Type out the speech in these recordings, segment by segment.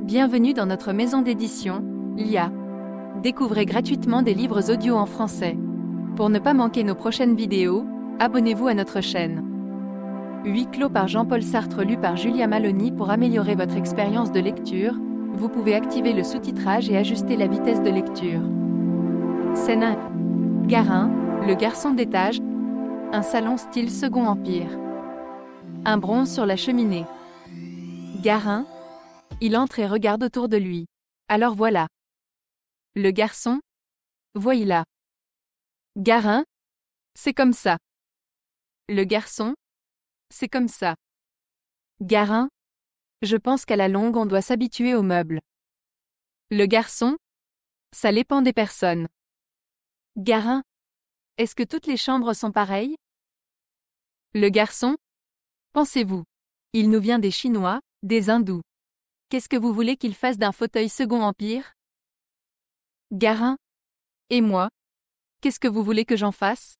Bienvenue dans notre maison d'édition, l'IA. Découvrez gratuitement des livres audio en français. Pour ne pas manquer nos prochaines vidéos, abonnez-vous à notre chaîne. Huis clos par Jean-Paul Sartre lu par Julia Maloney. Pour améliorer votre expérience de lecture, vous pouvez activer le sous-titrage et ajuster la vitesse de lecture. Scène 1. Garin, le garçon d'étage. Un salon style Second Empire. Un bronze sur la cheminée. Garin. Il entre et regarde autour de lui. Alors voilà. Le garçon. Voyez-la. Garin. C'est comme ça. Le garçon. C'est comme ça. Garin. Je pense qu'à la longue on doit s'habituer aux meubles. Le garçon. Ça dépend des personnes. Garin. Est-ce que toutes les chambres sont pareilles? Le garçon. Pensez-vous. Il nous vient des Chinois, des Hindous. Qu'est-ce que vous voulez qu'il fasse d'un fauteuil Second Empire? Garin. Et moi? Qu'est-ce que vous voulez que j'en fasse?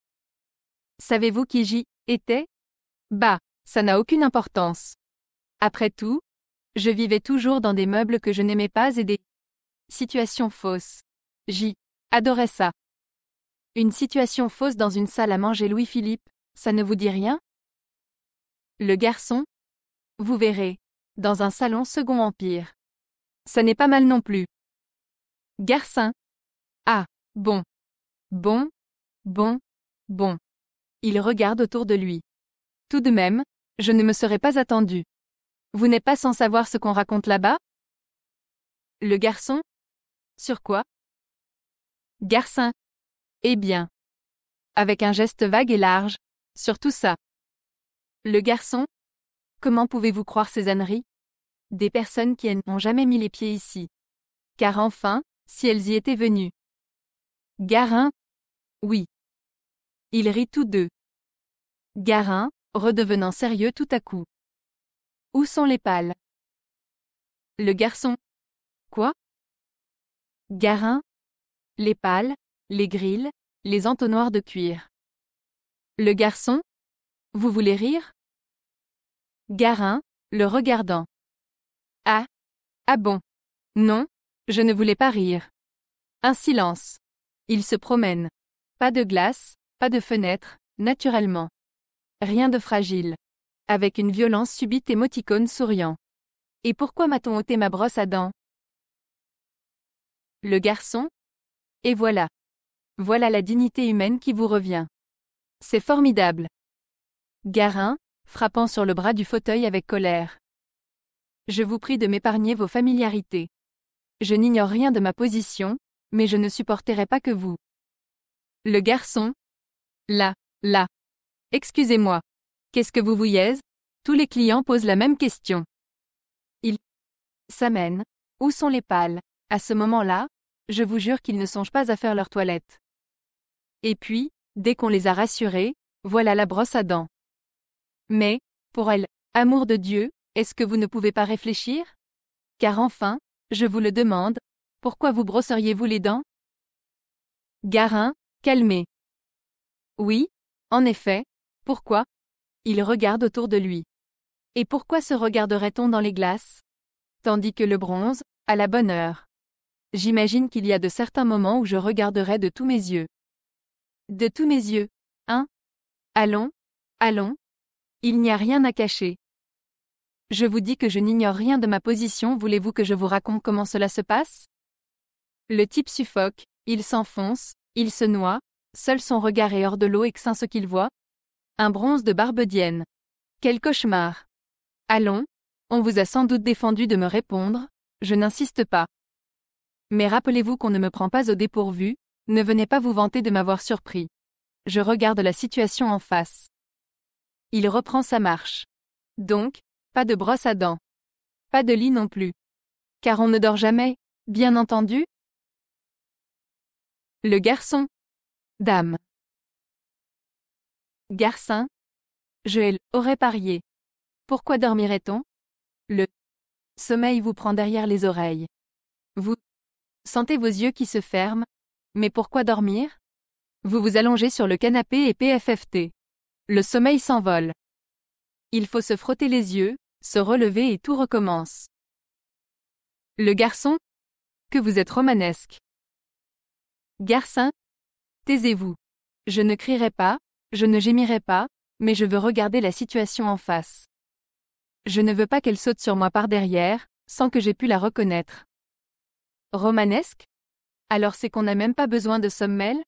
Savez-vous qui j'y étais? Bah, ça n'a aucune importance. Après tout, je vivais toujours dans des meubles que je n'aimais pas et des situations fausses. J'y adorais ça. Une situation fausse dans une salle à manger Louis-Philippe, ça ne vous dit rien? Le garçon. Vous verrez. Dans un salon Second Empire. Ça n'est pas mal non plus. Garcin. Ah, bon. Bon. Il regarde autour de lui. Tout de même, je ne me serais pas attendu. Vous n'êtes pas sans savoir ce qu'on raconte là-bas? Le garçon. Sur quoi? Garcin. Eh bien. Avec un geste vague et large. Sur tout ça. Le garçon. Comment pouvez-vous croire ces âneries? Des personnes qui n'ont jamais mis les pieds ici. Car enfin, si elles y étaient venues. Garin. Oui. Ils rient tous deux. Garin, redevenant sérieux tout à coup. Où sont les pales? Le garçon. Quoi? Garin. Les pales, les grilles, les entonnoirs de cuir. Le garçon. Vous voulez rire? Garin, le regardant. Ah. Ah bon. Non, je ne voulais pas rire. Un silence. Il se promène. Pas de glace, pas de fenêtre, naturellement. Rien de fragile. Avec une violence subite émoticône souriant. Et pourquoi m'a-t-on ôté ma brosse à dents? Le garçon. Et voilà. Voilà la dignité humaine qui vous revient. C'est formidable. Garin, frappant sur le bras du fauteuil avec colère. Je vous prie de m'épargner vos familiarités. Je n'ignore rien de ma position, mais je ne supporterai pas que vous. Le garçon. Là. Excusez-moi. Qu'est-ce que vous vouillez? Tous les clients posent la même question. Il s'amène. Où sont les pales? À ce moment-là, je vous jure qu'ils ne songent pas à faire leur toilette. Et puis, dès qu'on les a rassurés, voilà la brosse à dents. Mais, pour elle, amour de Dieu, est-ce que vous ne pouvez pas réfléchir? Car enfin, je vous le demande, pourquoi vous brosseriez-vous les dents? Garin, calmé. Oui, en effet, pourquoi? Il regarde autour de lui. Et pourquoi se regarderait-on dans les glaces? Tandis que le bronze, à la bonne heure. J'imagine qu'il y a de certains moments où je regarderai de tous mes yeux. De tous mes yeux, hein? Allons. Il n'y a rien à cacher. Je vous dis que je n'ignore rien de ma position, voulez-vous que je vous raconte comment cela se passe? Le type suffoque, il s'enfonce, il se noie, seul son regard est hors de l'eau et craint ce qu'il voit. Un bronze de Barbedienne. Quel cauchemar! Allons, on vous a sans doute défendu de me répondre, je n'insiste pas. Mais rappelez-vous qu'on ne me prend pas au dépourvu, ne venez pas vous vanter de m'avoir surpris. Je regarde la situation en face. Il reprend sa marche. Donc, pas de brosse à dents. Pas de lit non plus. Car on ne dort jamais, bien entendu? Le garçon. Dame. Garcin. Je aurais parié. Pourquoi dormirait-on? Le sommeil vous prend derrière les oreilles. Vous sentez vos yeux qui se ferment. Mais pourquoi dormir? Vous vous allongez sur le canapé et PFFT. Le sommeil s'envole. Il faut se frotter les yeux, se relever et tout recommence. Le garçon? Que vous êtes romanesque. Garcin? Taisez-vous. Je ne crierai pas, je ne gémirai pas, mais je veux regarder la situation en face. Je ne veux pas qu'elle saute sur moi par derrière, sans que j'aie pu la reconnaître. Romanesque? Alors c'est qu'on n'a même pas besoin de sommeil?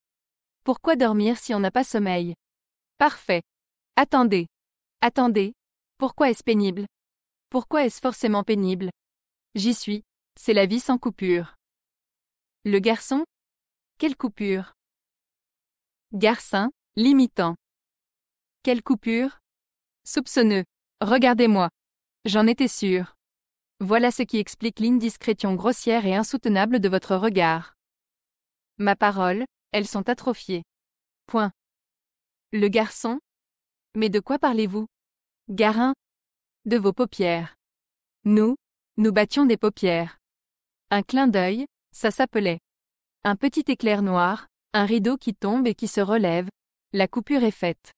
Pourquoi dormir si on n'a pas sommeil? Parfait. Attendez. Attendez. Pourquoi est-ce pénible? Pourquoi est-ce forcément pénible? J'y suis. C'est la vie sans coupure. Le garçon? Quelle coupure? Garcin, l'imitant. Quelle coupure? Soupçonneux. Regardez-moi. J'en étais sûr. Voilà ce qui explique l'indiscrétion grossière et insoutenable de votre regard. Ma parole, elles sont atrophiées. Point. Le garçon? Mais de quoi parlez-vous? Garin? De vos paupières. Nous battions des paupières. Un clin d'œil, ça s'appelait. Un petit éclair noir, un rideau qui tombe et qui se relève, la coupure est faite.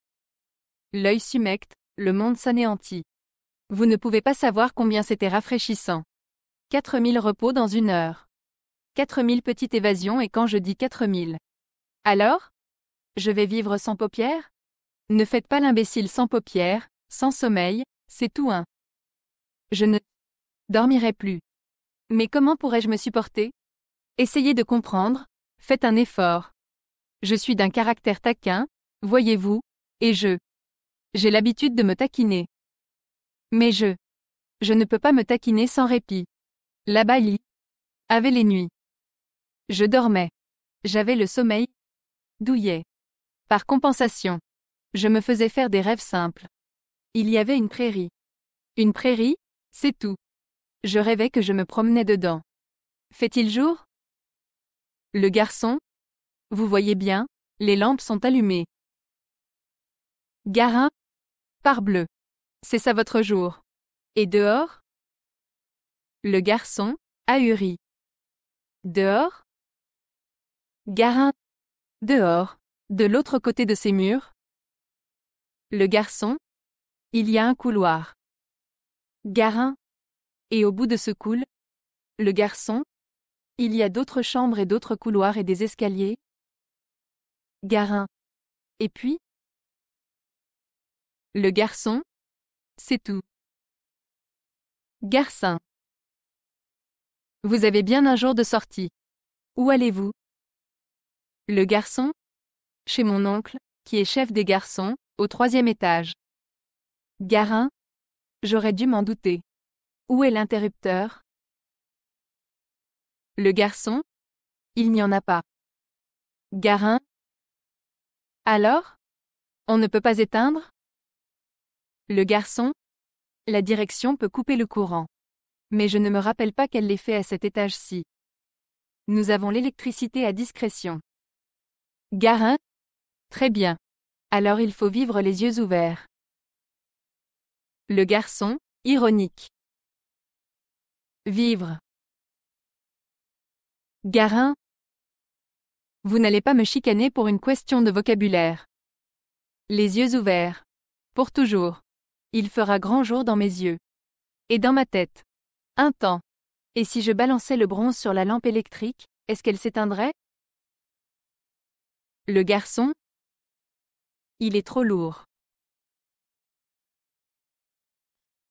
L'œil s'humecte, le monde s'anéantit. Vous ne pouvez pas savoir combien c'était rafraîchissant. 4000 repos dans 1 heure. 4000 petites évasions et quand je dis 4000. Alors? Je vais vivre sans paupières? Ne faites pas l'imbécile sans paupières, sans sommeil, c'est tout un. Je ne dormirai plus. Mais comment pourrais-je me supporter? Essayez de comprendre, faites un effort. Je suis d'un caractère taquin, voyez-vous, et j'ai l'habitude de me taquiner. Mais je ne peux pas me taquiner sans répit. Là-bas avait les nuits. Je dormais. J'avais le sommeil douillet. Par compensation, je me faisais faire des rêves simples. Il y avait une prairie. Une prairie, c'est tout. Je rêvais que je me promenais dedans. Fait-il jour? Le garçon? Vous voyez bien, les lampes sont allumées. Garin? Parbleu. C'est ça votre jour. Et dehors? Le garçon, ahuri. Dehors? Garin? Dehors, de l'autre côté de ces murs? Le garçon? Il y a un couloir. Garin? Et au bout de ce couloir? Le garçon? Il y a d'autres chambres et d'autres couloirs et des escaliers? Garin? Et puis? Le garçon? C'est tout. Garcin. Vous avez bien un jour de sortie. Où allez-vous? Le garçon? Chez mon oncle, qui est chef des garçons, au 3e étage. Garin? J'aurais dû m'en douter. Où est l'interrupteur? Le garçon? Il n'y en a pas. Garin? Alors? On ne peut pas éteindre? Le garçon? La direction peut couper le courant. Mais je ne me rappelle pas qu'elle l'ait fait à cet étage-ci. Nous avons l'électricité à discrétion. Garin? Très bien. Alors il faut vivre les yeux ouverts. Le garçon, ironique. Vivre. Garin? Vous n'allez pas me chicaner pour une question de vocabulaire. Les yeux ouverts. Pour toujours. Il fera grand jour dans mes yeux. Et dans ma tête. Un temps. Et si je balançais le bronze sur la lampe électrique, est-ce qu'elle s'éteindrait? Le garçon? Il est trop lourd.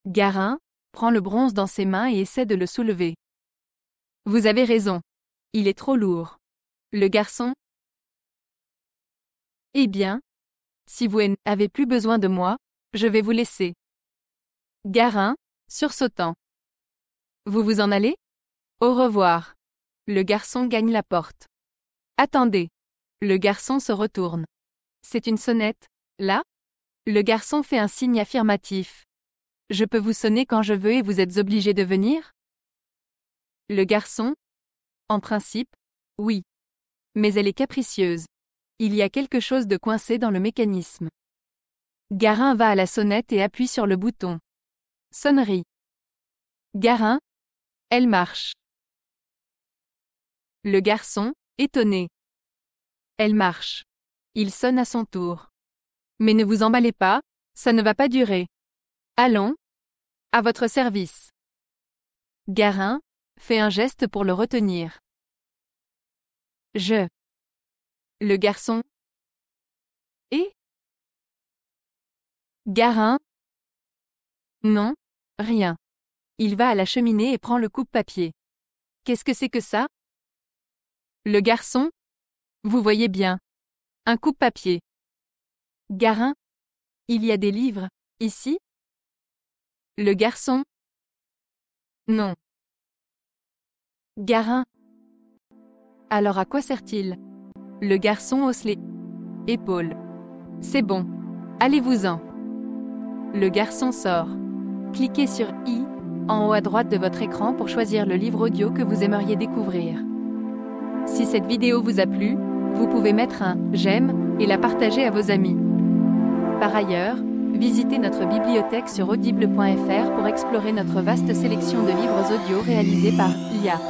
Garin prend le bronze dans ses mains et essaie de le soulever. Vous avez raison. Il est trop lourd. Le garçon? Eh bien, si vous n'avez plus besoin de moi, je vais vous laisser. Garin, sursautant. Vous vous en allez? Au revoir. Le garçon gagne la porte. Attendez. Le garçon se retourne. C'est une sonnette, là? Le garçon fait un signe affirmatif. Je peux vous sonner quand je veux et vous êtes obligé de venir? Le garçon? En principe, oui. Mais elle est capricieuse. Il y a quelque chose de coincé dans le mécanisme. Garin va à la sonnette et appuie sur le bouton. Sonnerie. Garin? Elle marche. Le garçon, étonné. Elle marche. Il sonne à son tour. Mais ne vous emballez pas, ça ne va pas durer. Allons. À votre service. Garin Fais un geste pour le retenir. Je. Le garçon. Et? Garin. Non, rien. Il va à la cheminée et prend le coupe-papier. Qu'est-ce que c'est que ça? Le garçon? Vous voyez bien. Un coupe-papier. Garin? Il y a des livres, ici? Le garçon? Non. Garin? Alors à quoi sert-il? Le garçon hausse les épaules. C'est bon. Allez-vous-en. Le garçon sort. Cliquez sur I, en haut à droite de votre écran pour choisir le livre audio que vous aimeriez découvrir. Si cette vidéo vous a plu, vous pouvez mettre un « j'aime » et la partager à vos amis. Par ailleurs, visitez notre bibliothèque sur audible.fr pour explorer notre vaste sélection de livres audio réalisés par IA.